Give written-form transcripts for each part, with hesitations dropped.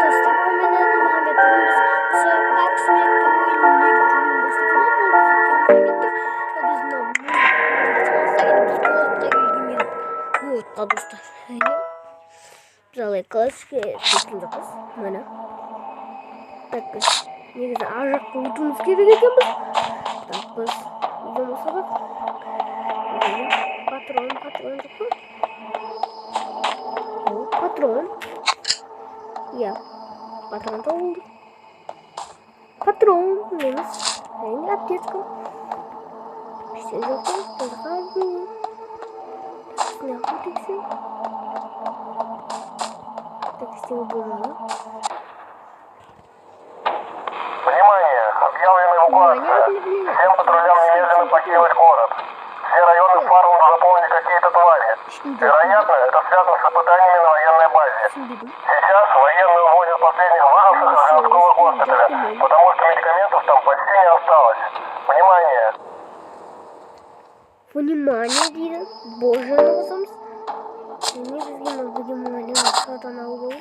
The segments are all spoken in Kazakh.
достар, менен Мухаммед. Бүгүн биз Пак Сметти оюнунун экинчи күнүн баштайбыз. Вот, достар. Жалай классика секилдикиз. Мына. Так біз негізі ар жаққа өтуіміз керек екенбіз. Так біз болмаса да патрон жоқ па? Патрон. Иә, патрон табылды. Патрон емес. Әне аптечка. Все жоқ па? Тазғабы. Сняху тексен. Тексен болмады. Объявлены эвакуация. Всем патрулям немедленно покинуть город. Все районы фар будут заполнены какие-то твари. Вероятно, это связано с испытаниями на военной базе. Сейчас военные уводят последних выживших из городского госпиталя, потому что медикаментов там почти не осталось. Внимание! Внимание, дейді. Боже, назымыз. Не бізгенің внимание, сатан алғы.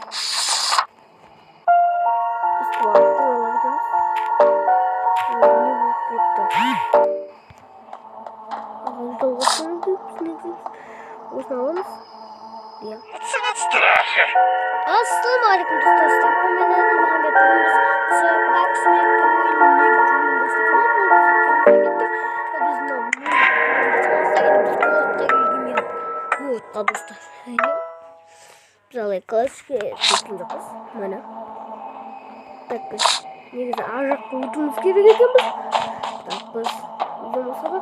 Ассалаумағалейкум достар, менен Мухаммед. Бүгүн биз Пак Сметти оюнунун экинчи күнүн баштайбыз. Вот, достар. Жалай классика секилдикиз. Мына. Так біз негізі ар жаққа өтуіміз керек екенбіз. Так біз болмаса да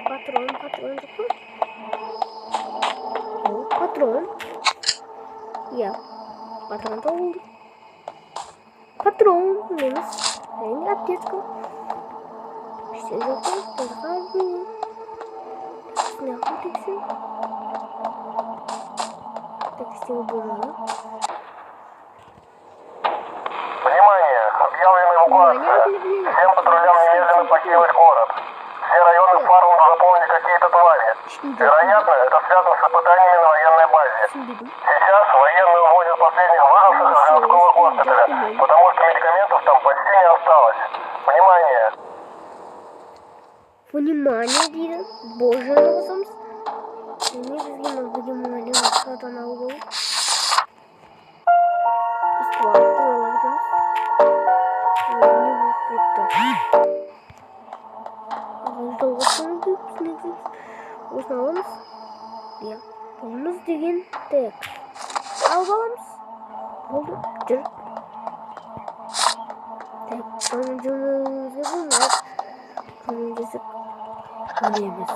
патрон жоқ па? Патрон. Иә, патрон табылды. Патрон емес. Әне аптечка. Все жоқ па? Тазғабы. Сняху тексен. Тексен болмады. Объявлена эвакуация. Всем патрулям немедленно покинуть город. Все районы фар будут заполнены какие-то твари. Вероятно, это связано с испытаниями на военной базе. Сейчас военные уводят последних выживших из городского госпиталя, потому что медикаментов там почти не осталось. Внимание! Внимание, дейді. Боже, назымыз. Не бізгенің внимание, сатан алғы. Осыны аламыз. Иә, болмыз деген тек. Алып аламыз. Болды, жүр. Так, соның жөнімізге болмайды. Соның жесіп өлеміз.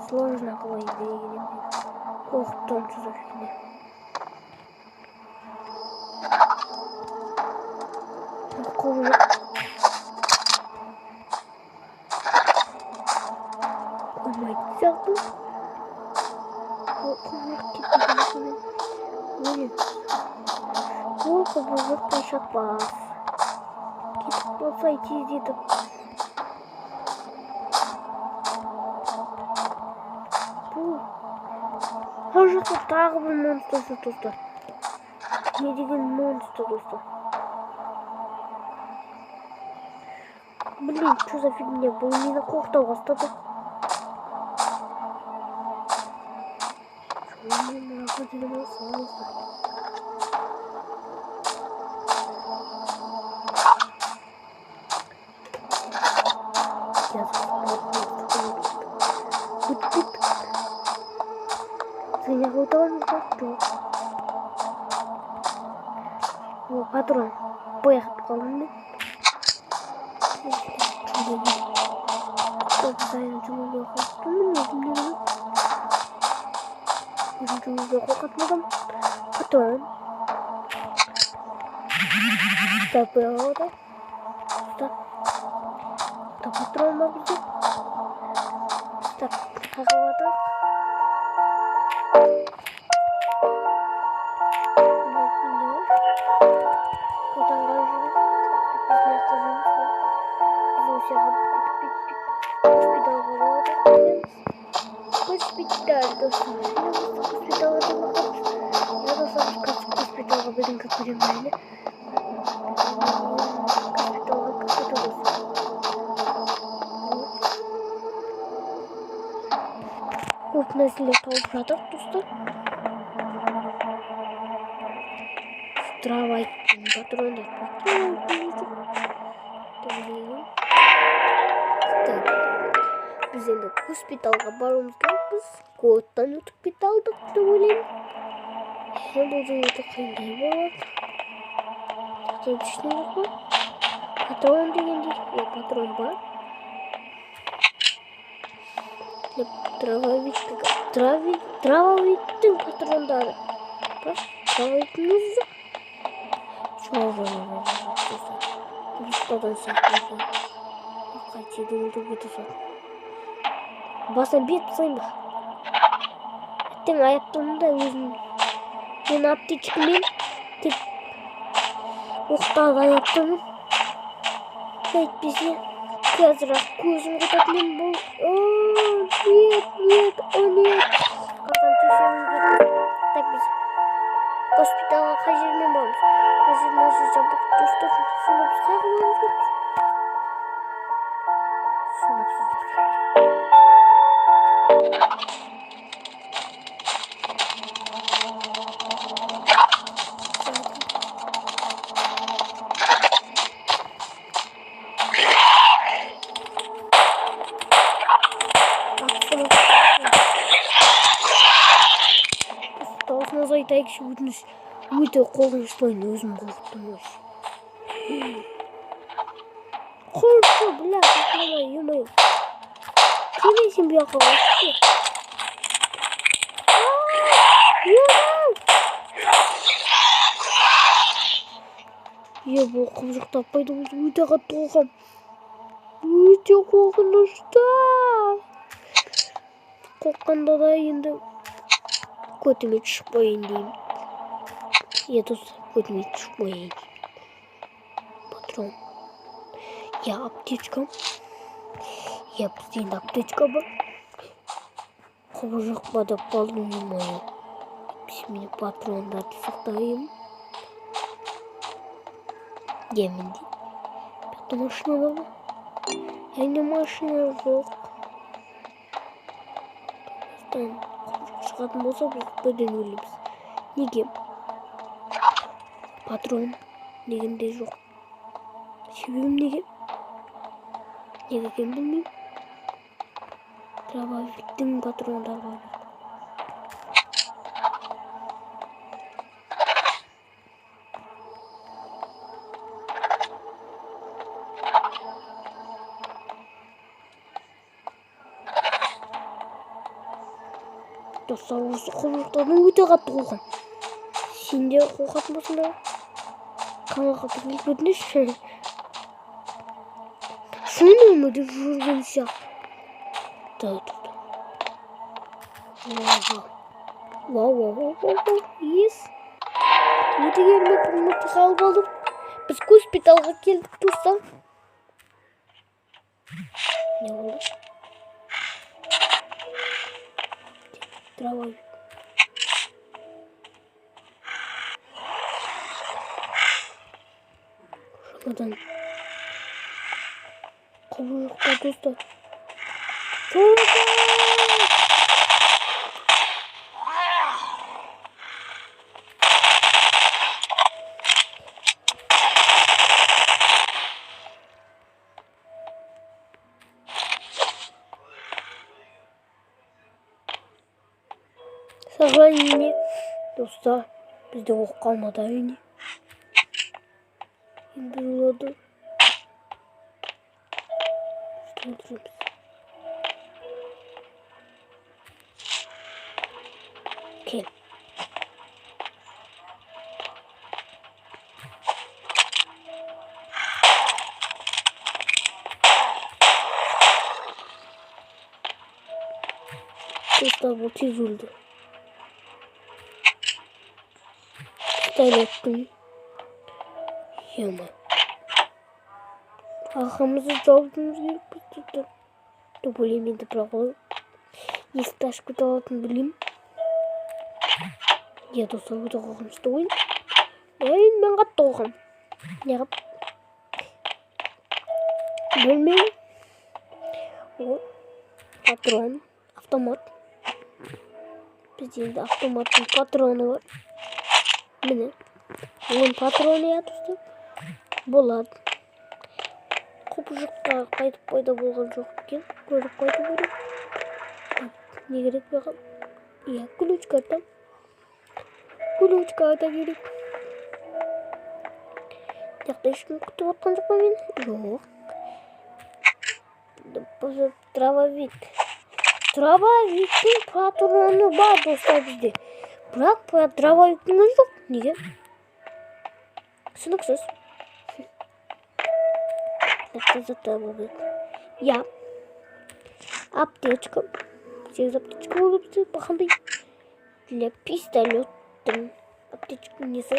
Сложно қылай деген. Қорқыттан тұзақ келе. Қорқып қоймайды сияқты. Қорқып кетпейді. Қорқып ұзақтай шаппас. Кетіп болсай тездетіп. Бұл ар жақта тағы бір монстр достар. Не деген монстр достар. Блин, что за фигня? Был не на кухне, остаток. Патрон, поехать қалды. Патрон. Так, было. Так. Так, патрон могу. Так, какого-то. Госпиталь достар. Госпиталға барамыз. Я достар госпиталға біздің көремелі. Көп нәрселер тауып жатыр достар. Стравайттың патрондар біз енді госпиталға баруымыз керекпіз. Кодтан өтіп кете алдық деп ойлаймын. Бұл өте қиындай болады. Түсіне жоқ па? Патрон дегенде, патрон бар. Дробовиктің патрондары. Дробовиктің өзі. Қайттадан сақтайды. Қайтеді өлді кетесін. Басына бет сайын ба. Әттен аяқтымда өзім. Мен аптечкімен тек оқтағы аяқтымын. Әйтпесе қазір-ақ көзім құтатымен бұл. Нет. Қазан төсеуім кетті. Так біз госпиталға қай жермен бармыз? Қазір жабық достар. Сонда біз қайғы бармыз керекпіз? Айтайықшы өтініш өте қолғыныштайын өзім қорқыттым өз. Қорқы, бля, қорқымай, емай. Келесің бияққа қорқы. Бұл құбжық таппайды өзі өте қатты қорқам. Өте қорқынышты. Қорққанда да енді көтіме шықпайын деймін. Достар, көтіме шықпайын. Патрон. Аптечкам. Бізде енді аптечка бар. Құбыжық бадап қалдым емайы. Біз мені патрондарды сақтайым. Менде. Бәтті машина бар ма? Әне машина жоқ. Шығатын болса біз бірден өлеміз. Неге? Патрон дегенде жоқ. Себебім неге? Неге екен білмеймін. Дробовиктің патрондар бар. Достар, осы құбыжықтардан өте қатты қорқам. Сен де қорқатын болсын да. Қамаға біріліп өтінеші. Соны өмірде жүрген сияқты. Вау. Ес. Өте керемет ұмытып қалып алдым. Біз госпиталға келдік достар. Не болды? Дробовик. Шамадан. Құбыжықта достар. Сағанне, достар, бізде оқ қалмады әйне. Енді болады. Өлтіреміз. Кел. Достар, бұл тез өлді. Тайлеттім. Ема. Арқамызды жаудыңыз керек бізді. Деп ойлаймын енді бірақ ол. есікті ашып кете алатынын білемін. Иә достар, өте қорқынышты ойын. Мен қатты қорқамын. Неғып? Білмеймін. Ол патрон, автомат. Бізде енді автоматтың патроны бар. Міне. Оның патроны я достар. Болады. Құбыжықтар қайтып пайда болған жоқ екен. Көріп қайтып көріп. Не керек баған? Иә, ключ карта. Ключ карта керек. Жақта ешкім күтіп отқан жоқ па мені? Жоқ. Дробовик. Дробовиктің патроны бар достар бізде. Бірақ дробовиктің өзі жоқ. Неге? Түсініксіз. Я. Аптечка. Сегіз аптечка болып бізде. Бақандай. Для пистолеттің аптечка несі.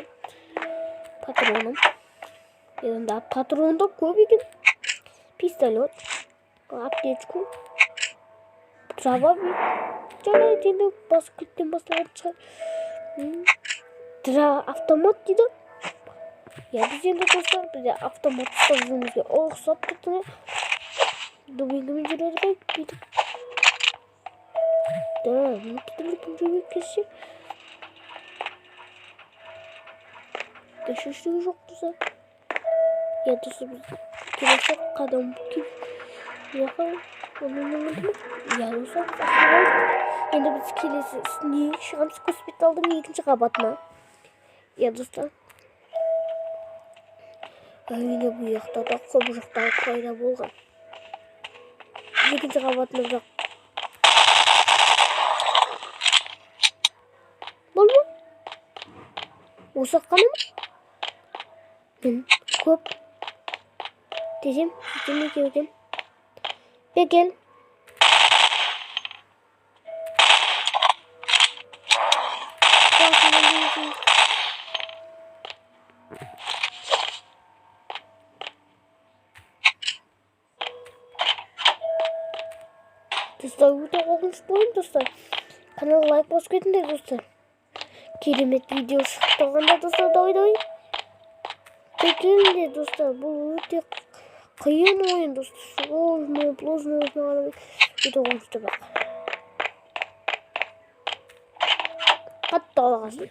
Патроным. Енді патронда көп екен. Пистолет. Аптечку. Дробовик. Жарайды енді басып кеттен басталады шығар. Автомат дейді. Я біз енді достар, бізде автомат ұстап жүрмізге ұқсап тұттың. Дубингімен жүреді ғой, бүйтіп. Да, мүмкін жүрмек кесе. Дәшештігі жоқ тұрса. Я достар, біз келесі қадам келіп. Яқын, оның өңірді. Я достар, енді біз келесі үстіне шығамыз госпиталдың екінші қабатына. Я достар. Әрине бұл яқта да құбыжықтар пайда болған. Екінші қабатына жақ. Бұл ма? Осы қаны ма? Мен көп. Десем, сөйтем екеуден. Бекел. Достар, өте қорқынышты ойын достар. Канал лайк басып кетіңдер достар. Керемет видео шығып тұрғанда достар, давай. Кетіңдер достар, бұл өте қиын ойын достар. Сложно. Өте қорқынышты бақ. Қатты алғасын.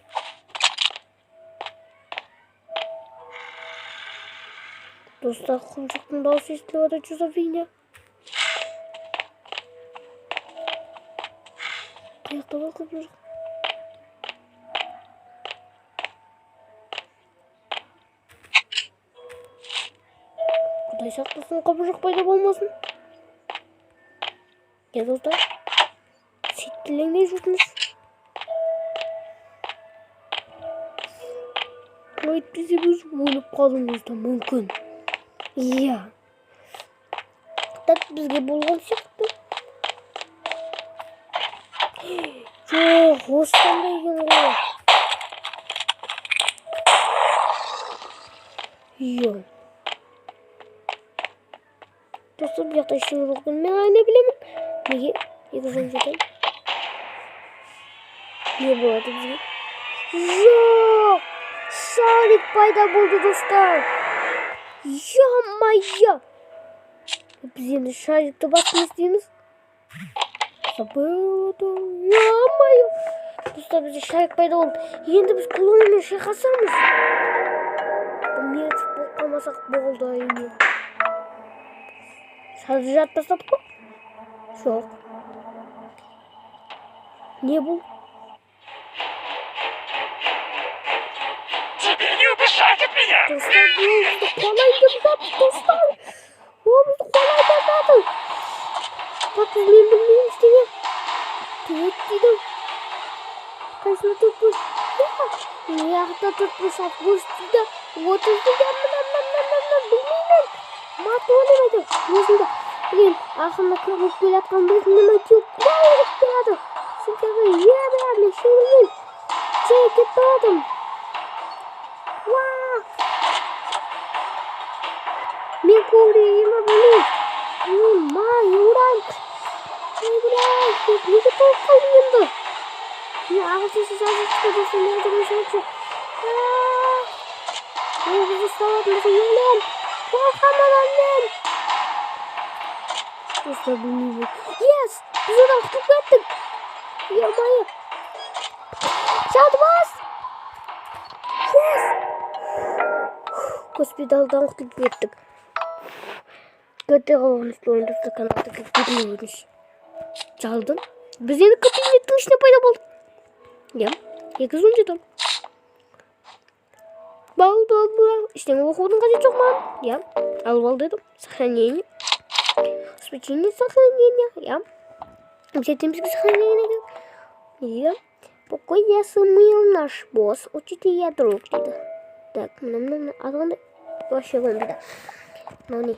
Достар, құмшықтың дауысы естіліп отыр, Жозефина. Қаяқта бар құмшық? Құдай сақтасын, құмшық пайда болмасын. Я достар, сөйттілеңдей жүрдіңіз. Өйтпесе біз өліп қалуымыз да мүмкін. Иә. Так бізге болған сияқты. Жоқ, осындай екен ғой. Иә. Достар, бұл жақта ештеңе жоқ екен. Мен не білемін? Неге? 217. Не болады бізге? Жоқ! Шарик пайда болды достар. Ё-моё! Біз енді шарикті басын істейміз. Ё-моё! Достар, бізде шарик пайда болды. Енді біз клонмен шайқасамыз. Мерт болып қалмасақ болды айне. Шаржат тастадық па? Жоқ. Не бұл? Достар, бізді қолай деп жатыр, достар. Бізді қолай деп жатыр. Так, біз мен білмеймін істеген. Төрт дейді. Қайсына төртбөз? Яғда төртбөз атбөз дейді. 30 дейді. Білмеймін. Маты олайайды. Өзімді. Білейін, ақырына көріп келе атқан білдім әйтеуіп. Көріп келе атыр. Сендегі мен шөлімін. Кетті адым. Мен көреймі білейін. Май, ұран. Неге толып қалдым енді? Ағылшынша жазып достар, неге тұрмын шамшы? Неге ұсталатын елен? Қорқамын мен! Достар, білмеймін. Yes! Біз одан құтылып кеттік! Е-майы! Шатыбас! Yes! Госпиталдан құтылып кеттік. Көте қалғанышты ойындықты каналды көтелі өтініш. Жалдым. Біз енді кабинеттің ішіне пайда болдық. Я, 217. Балды. Іштеңі оқудың қажет жоқ маған. Я, алып дедім. Сохранение. Спечение сохранения. Я. Обязательно сохранение. Я. Покой я сумел наш босс. Учите я друг, дейді. Так, мына адғанда вообще бомбида. Но не.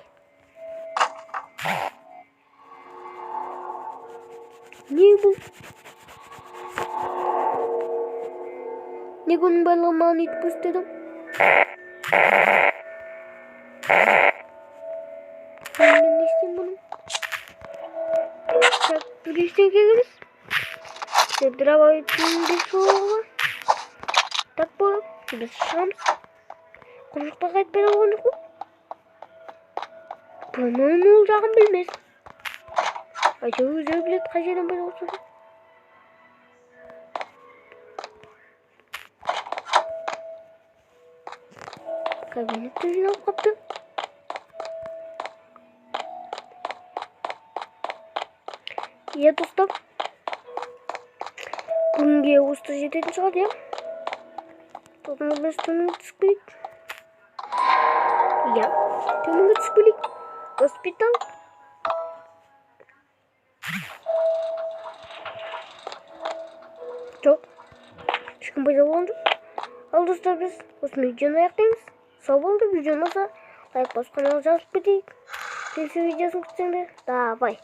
Не бұл? Неге оның барлығы маған етіп көстедім? Мен не істеймін бұның? Так, бір ештен кегіміз. Дробовичінде шоуға. Так болып, біз шығамыз. Құжықта қайтпай болған жоқ қой? Бұның ол жағын білмес. Әйтеуір өзі біледі қай жерден пайда болса да. Кабинетті жиналып қапты. Е, достар. Бүгінге осты жететін шығар, я? Тоғымыз біз төменге түсіп келейік. Я, төменге түсіп келейік. Госпитал. Жоқ. Ешкім пайда болған жоқ. Ал достар, біз осы видеоны аяқтаймыз. Сау болды, видео ұнаса лайк басып каналға жазып кетейік. Келесі видеосын күтсеңдер. Давай.